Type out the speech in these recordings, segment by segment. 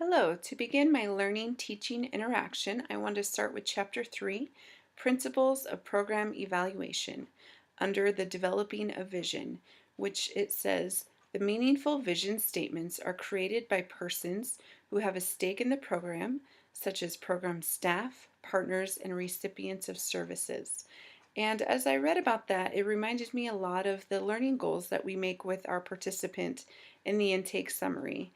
Hello, to begin my learning teaching interaction, I want to start with Chapter 3, Principles of Program Evaluation, under the Developing a Vision, which it says, the meaningful vision statements are created by persons who have a stake in the program, such as program staff, partners, and recipients of services. And as I read about that, it reminded me a lot of the learning goals that we make with our participant in the intake summary.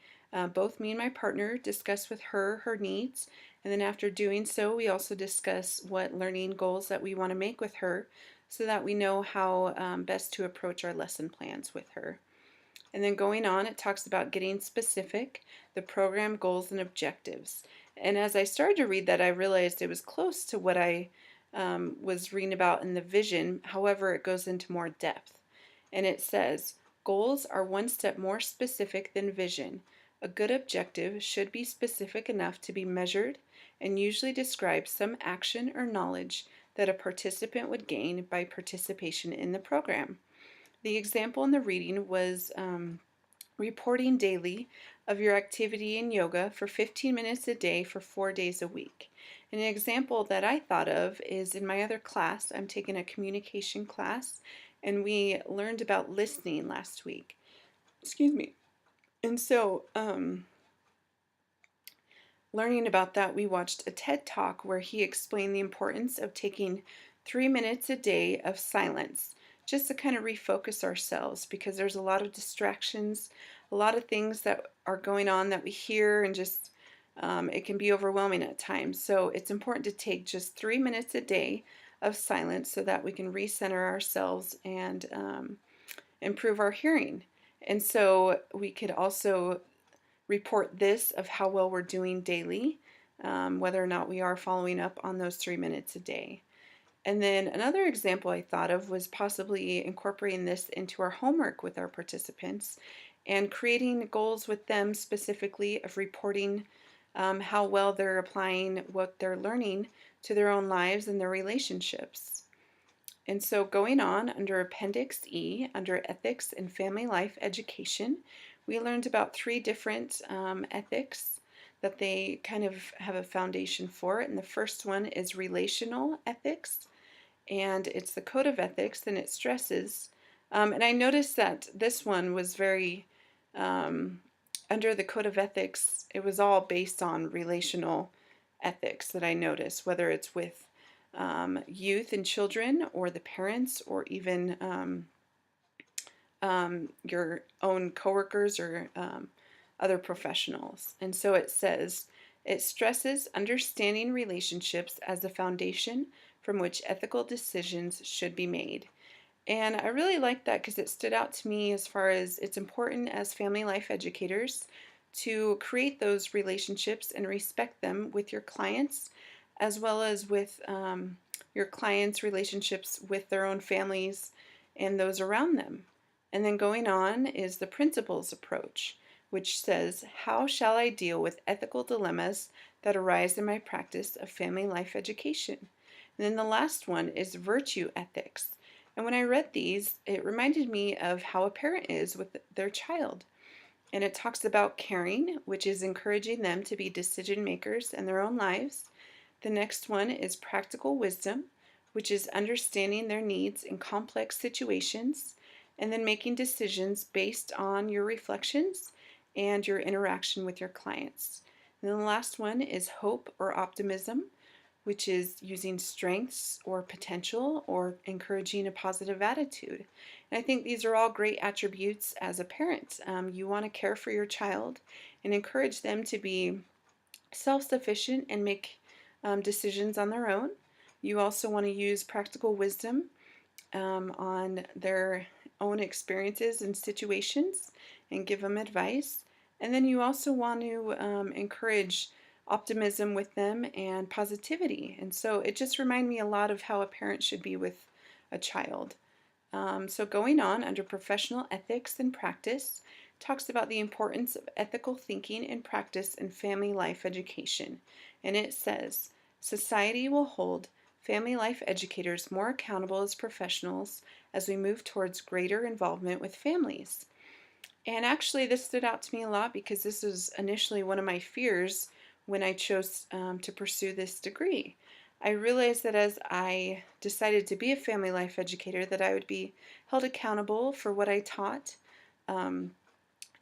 Both me and my partner discuss with her needs, and then after doing so, we also discuss what learning goals that we want to make with her so that we know how best to approach our lesson plans with her. And then going on, it talks about getting specific, the program goals and objectives. And as I started to read that, I realized it was close to what I was reading about in the vision. However, it goes into more depth. And it says, goals are one step more specific than vision. A good objective should be specific enough to be measured and usually describe some action or knowledge that a participant would gain by participation in the program. The example in the reading was reporting daily of your activity in yoga for 15 minutes a day for 4 days a week. And an example that I thought of is in my other class. I'm taking a communication class, and we learned about listening last week. Excuse me. And so, learning about that, we watched a TED Talk where he explained the importance of taking 3 minutes a day of silence just to kind of refocus ourselves, because there's a lot of distractions, a lot of things that are going on that we hear, and just it can be overwhelming at times. So it's important to take just 3 minutes a day of silence so that we can recenter ourselves and improve our hearing. And so we could also report this of how well we're doing daily, whether or not we are following up on those 3 minutes a day. And then another example I thought of was possibly incorporating this into our homework with our participants and creating goals with them specifically of reporting how well they're applying what they're learning to their own lives and their relationships. And so going on under Appendix E, under Ethics and Family Life Education, we learned about 3 different ethics that they kind of have a foundation for. And the first one is relational ethics, and it's the Code of Ethics, and it stresses. And I noticed that this one was very, under the Code of Ethics, it was all based on relational ethics that I noticed, whether it's with youth and children, or the parents, or even your own coworkers or other professionals. And so it says, it stresses understanding relationships as the foundation from which ethical decisions should be made. And I really like that because it stood out to me as far as it's important as family life educators to create those relationships and respect them with your clients, as well as with your clients' relationships with their own families and those around them. And then going on is the principles approach, which says, how shall I deal with ethical dilemmas that arise in my practice of family life education? And then the last one is virtue ethics. And when I read these, it reminded me of how a parent is with their child. And it talks about caring, which is encouraging them to be decision makers in their own lives. The next one is practical wisdom, which is understanding their needs in complex situations and then making decisions based on your reflections and your interaction with your clients. And then the last one is hope or optimism, which is using strengths or potential or encouraging a positive attitude. And I think these are all great attributes as a parent. You want to care for your child and encourage them to be self-sufficient and make decisions on their own. You also want to use practical wisdom on their own experiences and situations and give them advice. And then you also want to encourage optimism with them and positivity. And so it just reminded me a lot of how a parent should be with a child. So going on under professional ethics and practice, talks about the importance of ethical thinking and practice in family life education. And it says, society will hold family life educators more accountable as professionals as we move towards greater involvement with families. And actually, this stood out to me a lot because this was initially one of my fears when I chose to pursue this degree. I realized that as I decided to be a family life educator, that I would be held accountable for what I taught, um,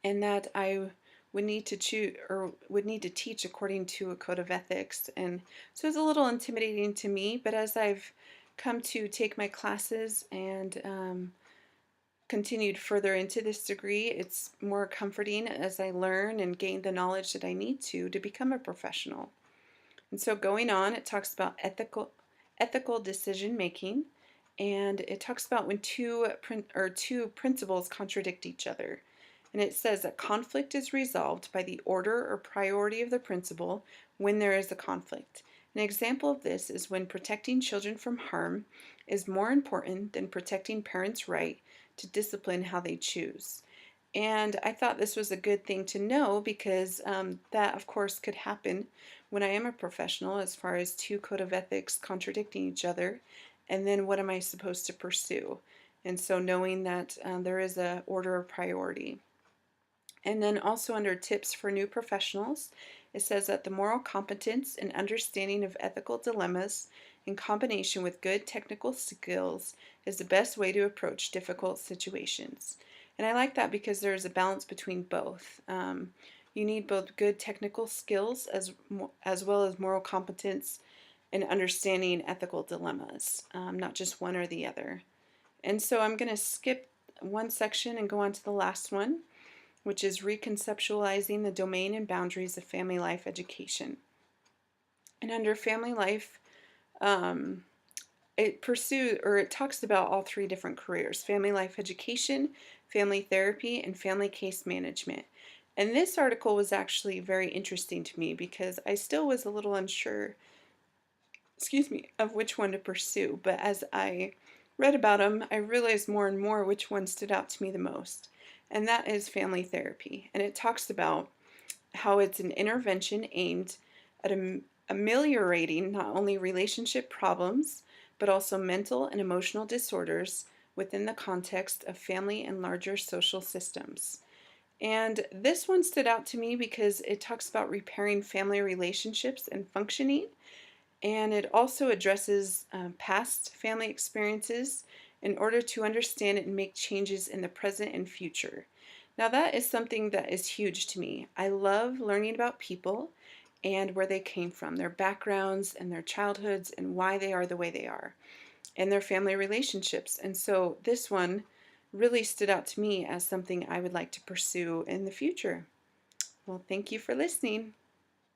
and that I would need to choose or would need to teach according to a code of ethics. And so it's a little intimidating to me, but as I've come to take my classes and continued further into this degree, it's more comforting as I learn and gain the knowledge that I need to become a professional. And so going on, it talks about ethical decision making, and it talks about when two principles contradict each other. And it says that conflict is resolved by the order or priority of the principle when there is a conflict. An example of this is when protecting children from harm is more important than protecting parents' right to discipline how they choose. And I thought this was a good thing to know because that, of course, could happen when I am a professional as far as two code of ethics contradicting each other. And then what am I supposed to pursue? And so knowing that there is a order of priority. And then also under tips for new professionals, it says that the moral competence and understanding of ethical dilemmas in combination with good technical skills is the best way to approach difficult situations. And I like that because there's a balance between both. You need both good technical skills as well as moral competence and understanding ethical dilemmas, not just one or the other. And so I'm going to skip one section and go on to the last one, which is reconceptualizing the domain and boundaries of family life education. And under family life, um, it talks about all three different careers: family life education, family therapy, and family case management. And this article was actually very interesting to me because I still was a little unsure, of which one to pursue. But as I read about them, I realized more and more which one stood out to me the most. And that is family therapy. And it talks about how it's an intervention aimed at ameliorating not only relationship problems, but also mental and emotional disorders within the context of family and larger social systems. And this one stood out to me because it talks about repairing family relationships and functioning, and it also addresses past family experiences in order to understand and make changes in the present and future. Now, that is something that is huge to me. I love learning about people and where they came from, their backgrounds and their childhoods, and why they are the way they are, and their family relationships. And so this one really stood out to me as something I would like to pursue in the future. Well, thank you for listening.